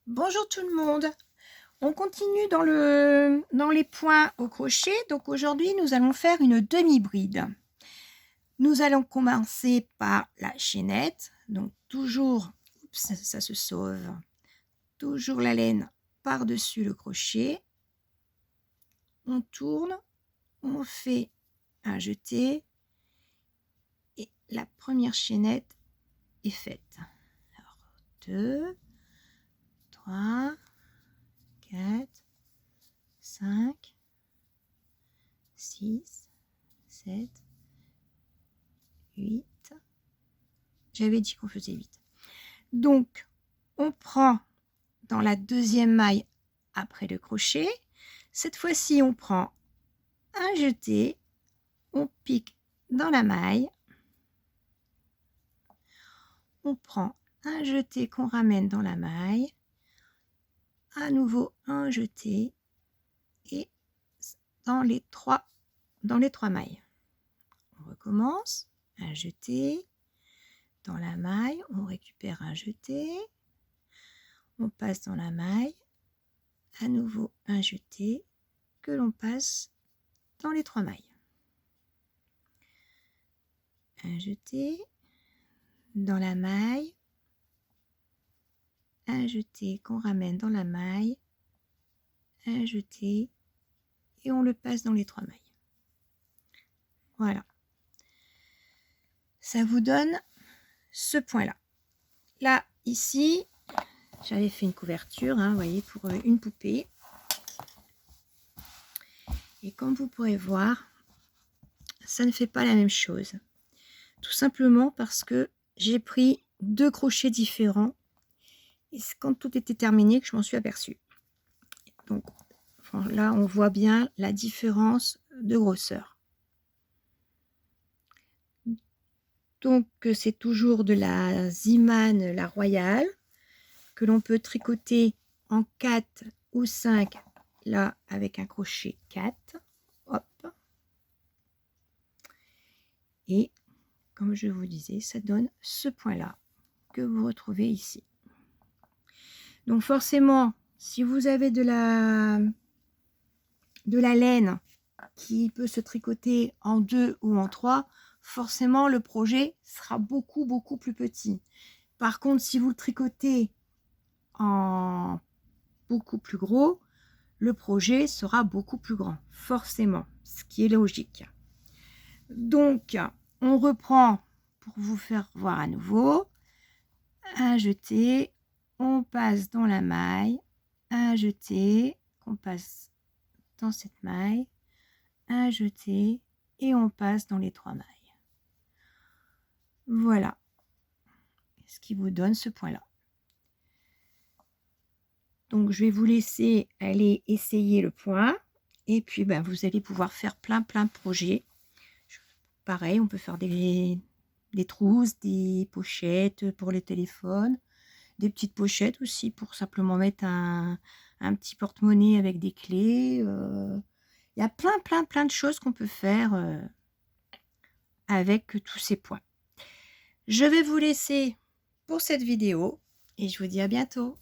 Bonjour tout le monde. On continue dans les points au crochet. Donc aujourd'hui, nous allons faire une demi-bride. Nous allons commencer par la chaînette. Donc toujours, oups, ça se sauve. Toujours la laine par-dessus le crochet. On tourne, on fait un jeté et la première chaînette est faite. Alors 2, 3, 4, 5, 6, 7, 8. J'avais dit qu'on faisait 8. Donc, on prend dans la deuxième maille après le crochet. Cette fois-ci, on prend un jeté, on pique dans la maille. On prend un jeté qu'on ramène dans la maille. À nouveau un jeté et dans les trois mailles. On recommence, un jeté dans la maille, on récupère un jeté, on passe dans la maille, à nouveau un jeté que l'on passe dans les 3 mailles. Un jeté dans la maille, un jeté qu'on ramène dans la maille, un jeté et on le passe dans les 3 mailles. Voilà. Ça vous donne ce point-là. Là, ici, j'avais fait une couverture, vous voyez, pour une poupée. Et comme vous pourrez voir, ça ne fait pas la même chose. Tout simplement parce que j'ai pris 2 crochets différents. Et c'est quand tout était terminé que je m'en suis aperçue. Donc là, on voit bien la différence de grosseur. Donc c'est toujours de la Zimane, la Royale, que l'on peut tricoter en 4 ou 5, là avec un crochet 4. Hop. Et comme je vous disais, ça donne ce point-là que vous retrouvez ici. Donc forcément, si vous avez de la laine qui peut se tricoter en 2 ou en 3, forcément le projet sera beaucoup plus petit. Par contre, si vous le tricotez en beaucoup plus gros, le projet sera beaucoup plus grand, forcément, ce qui est logique. Donc, on reprend pour vous faire voir à nouveau. Un jeté, on passe dans la maille, un jeté, on passe dans cette maille, un jeté et on passe dans les 3 mailles. Voilà ce qui vous donne ce point là. Donc je vais vous laisser aller essayer le point et puis vous allez pouvoir faire plein de projets. Pareil, on peut faire des trousses, des pochettes pour les téléphones, des petites pochettes aussi pour simplement mettre un petit porte-monnaie avec des clés. Il y a plein de choses qu'on peut faire avec tous ces points. Je vais vous laisser pour cette vidéo et je vous dis à bientôt.